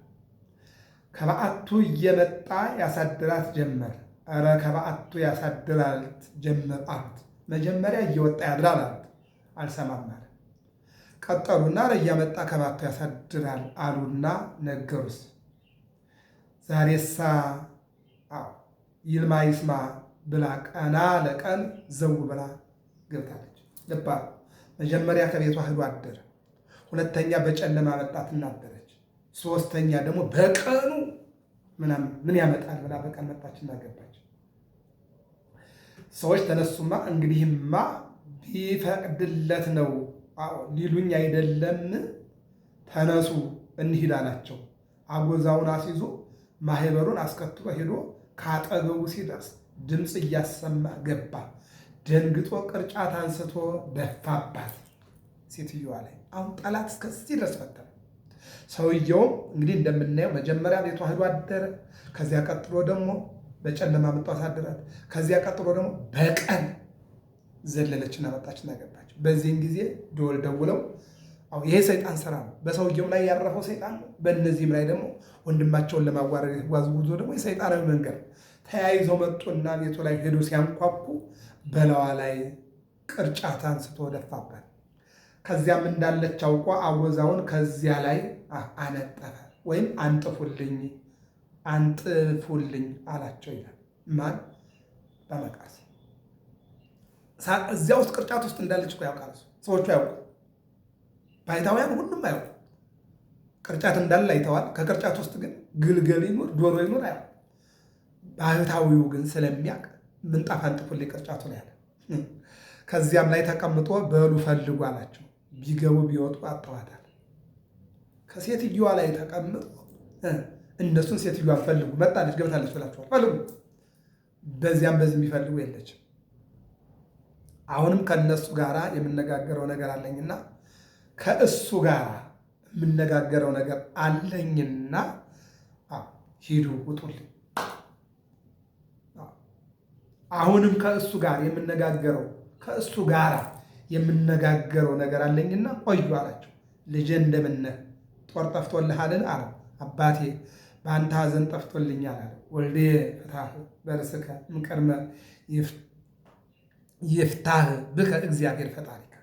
ከበዓቱ እየመጣ ያሳድራት ጀመር። ኧረ ከበዓቱ ያሳድራት ጀመር አሉት። መጀመሪያ እየወጣ ያድራል አሉት። አልሰማም አለ። ቀጠሉና ኧረ እያመጣ ከበዓቱ ያሳድራል አሉና ነገሩስ። ዛሬሳ ይልማ ይስማ ብላ ቀና ለቀን ዘው ብላ ገብታለች። ልባ መጀመሪያ ከቤቷ ሂዶ አደረ። ሁለተኛ በጨለማ መጣት እናደረች። ሶስተኛ ደግሞ በቀኑ ምን ያመጣል ብላ በቀን መጣችና ገባች። ሰዎች ተነሱማ እንግዲህማ ቢፈቅድለት ነው ሊሉኝ አይደለም፣ ተነሱ እንሂድ አላቸው። አጎዛውን አስይዞ ማህበሩን አስከትሎ ሄዶ ካጠገቡ ሲደርስ ድምፅ እያሰማ ገባ። ደንግጦ ቅርጫት አንስቶ ደፋባት ሴትዮዋ ላይ። አሁን ጠላት እስከዚህ ድረስ ፈተነ። ሰውየውም እንግዲህ እንደምናየው መጀመሪያ ቤቷ ሄዶ አደረ። ከዚያ ቀጥሎ ደግሞ በጨለማ መጣ አሳደራት። ከዚያ ቀጥሎ ደግሞ በቀን ዘለለችና መጣችና ገባች። በዚህን ጊዜ ደወል ደውለው ይሄ ሰይጣን ስራ ነው። በሰውየው ላይ ያረፈው ሰይጣን ነው። በእነዚህም ላይ ደግሞ ወንድማቸውን ለማዋረድ የተጓዙ ጉዞ ደግሞ የሰይጣናዊ መንገድ ተያይዘው መጡና ቤቱ ላይ ሄዶ ሲያንኳኩ በላዋ ላይ ቅርጫት አንስቶ ደፋባት። ከዚያም እንዳለች አውቆ አጎዛውን ከዚያ ላይ አነጠፈ ወይም አንጥፉልኝ አላቸው ይላል። ማን? በመቃርስ እዚያ ውስጥ ቅርጫት ውስጥ እንዳለች እኮ ያውቃል። ሰዎቹ ያውቁ፣ ባይታውያን ሁሉም አያውቁ። ቅርጫት እንዳለ አይተዋል። ከቅርጫት ውስጥ ግን ግልገል ይኑር ዶሮ ይኑር አያውቁ። ባህታዊው ግን ስለሚያውቅ ምንጣፍ አንጥፉልኝ ቅርጫቱ ላይ አለ። ከዚያም ላይ ተቀምጦ በሉ ፈልጉ አላቸው። ቢገቡ ቢወጡ አጠዋታል። ከሴትዮዋ ላይ ተቀምጦ እነሱን ሴትዮዋ ፈልጉ፣ መጣለች ገብታለች ብላችኋል፣ ፈልጉ። በዚያም በዚህ የሚፈልጉ የለችም። አሁንም ከእነሱ ጋር የምነጋገረው ነገር አለኝና ከእሱ ጋር የምነጋገረው ነገር አለኝና ሂዱ ውጡልኝ። አሁንም ከእሱ ጋር የምነጋገረው ነገር አለኝና ቆዩ አላቸው። ልጄ እንደምነህ ጦር ጠፍቶልሃልን? አለው። አባቴ በአንተ ሐዘን ጠፍቶልኛል አለ። ወልዴ ፍታህ በርእስከ እምቅድመ ይፍታህ ብከ እግዚአብሔር ፈጣሪከ።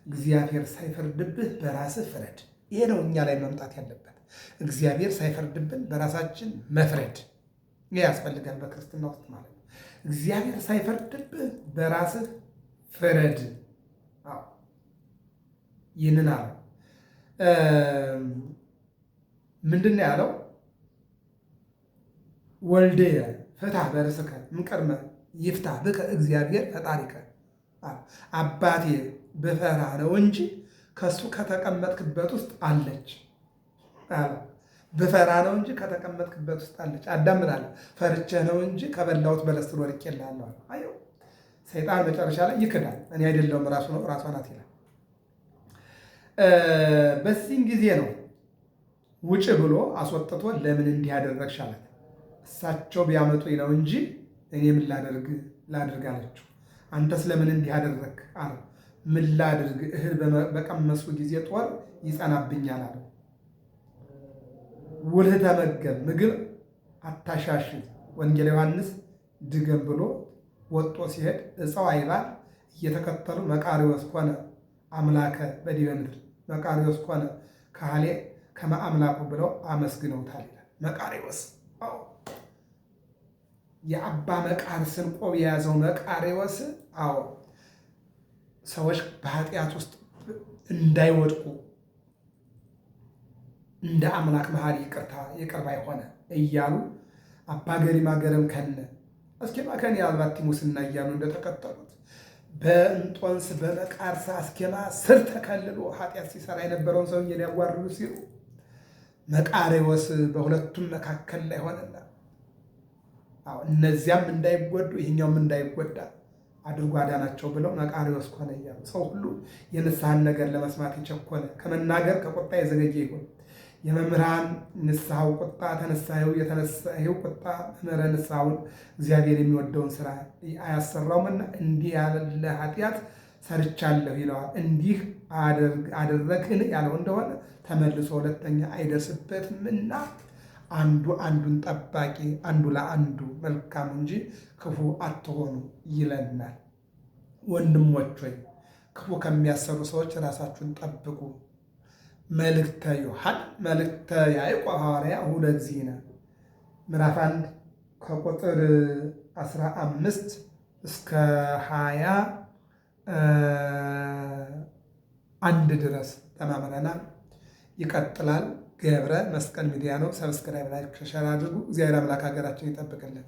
እግዚአብሔር ሳይፈርድብህ በራስህ ፍረድ። ይሄ ነው እኛ ላይ መምጣት ያለበት። እግዚአብሔር ሳይፈርድብን በራሳችን መፍረድ፣ ይህ ያስፈልጋል በክርስትና ውስጥ ማለት ነው። እግዚአብሔር ሳይፈርድብህ በራስህ ፍረድ። ይህንን አለው። ምንድን ነው ያለው? ወልድየ ፍታህ በርእስከ እምቅድመ ይፍታህ ብከ እግዚአብሔር ፈጣሪከ። አባቴ ብፈራ ነው እንጂ ከሱ ከተቀመጥክበት ውስጥ አለች። ብፈራ ነው እንጂ ከተቀመጥክበት ውስጥ አለች። አዳም ምን አለ? ፈርቼህ ነው እንጂ ከበላሁት በለስ ወድቄልሃለሁ አለ። አየው፣ ሰይጣን መጨረሻ ላይ ይክዳል። እኔ አይደለሁም ራሱ ነው ራሷ ናት ይላል። በዚህም ጊዜ ነው ውጭ ብሎ አስወጥቶ ለምን እንዲህ አደረግሽ አላት። እሳቸው ቢያመጡኝ ነው እንጂ እኔ ምን ላድርግ አለችው። አንተስ ለምን እንዲህ አደረግ አለ። ምን ላድርግ? እህል በቀመስኩ ጊዜ ጦር ይጸናብኛል አለው። ውልህ ተመገብ፣ ምግብ አታሻሽል፣ ወንጌል ዮሐንስ ድገም ብሎ ወጦ ሲሄድ ዕፀው አይባል እየተከተሉ መቃርዮስ ኮነ አምላከ በዲበ ምድር፣ መቃርዮስ ኮነ ካህሌ ከመ አምላኩ ብለው አመስግነውታል ይላል። መቃርዮስ የአባ መቃርስን ቆብ የያዘው መቃርዮስ ሰዎች በኃጢአት ውስጥ እንዳይወድቁ እንደ አምላክ መሐሪ ይቅር ባይ ሆነ እያሉ አባ ገሪማ ገረም ከነ አስኬማ ከኔ አልባቲ ሙስና እያሉ እንደተከተሉት በእንጦንስ በመቃርሳ አስኬማ ስር ተከልሎ ኃጢአት ሲሰራ የነበረውን ሰውዬ ሊያዋርዱ ሲሉ መቃርዮስ በሁለቱም መካከል ላይ ሆነና እነዚያም እንዳይጎዱ ይህኛውም እንዳይጎዳ አድርጎ አዳናቸው ብለው መቃርዮስ ሆነ እያሉ ሰው ሁሉ የንስሐን ነገር ለመስማት የቸኮለ ከመናገር ከቁጣ የዘገየ ይሁን። የመምህራን ንስሐው ቁጣ የተነሳው ቁጣ መምህረ ንስሐውን እግዚአብሔር የሚወደውን ስራ አያሰራውምና እንዲህ ያለ ኃጢአት ሰርቻለሁ ይለዋል። እንዲህ አደረግን ያለው እንደሆነ ተመልሶ ሁለተኛ አይደርስበትምና አንዱ አንዱን ጠባቂ አንዱ ለአንዱ መልካም እንጂ ክፉ አትሆኑ ይለናል። ወንድሞች ሆይ ክፉ ከሚያሰሩ ሰዎች ራሳችሁን ጠብቁ። መልእክተ ያዕቆብ ሐዋርያ ሁለዚህነ ምዕራፍ 1 ከቁጥር 15 እስከ 21 ድረስ ተማምረናል። ይቀጥላል። ገብረ መስቀል ሚዲያ ነው። ሰብስክራይብ፣ ላይክ፣ ሸር አድርጉ። እግዚአብሔር አምላክ ሀገራችን ይጠብቅልን።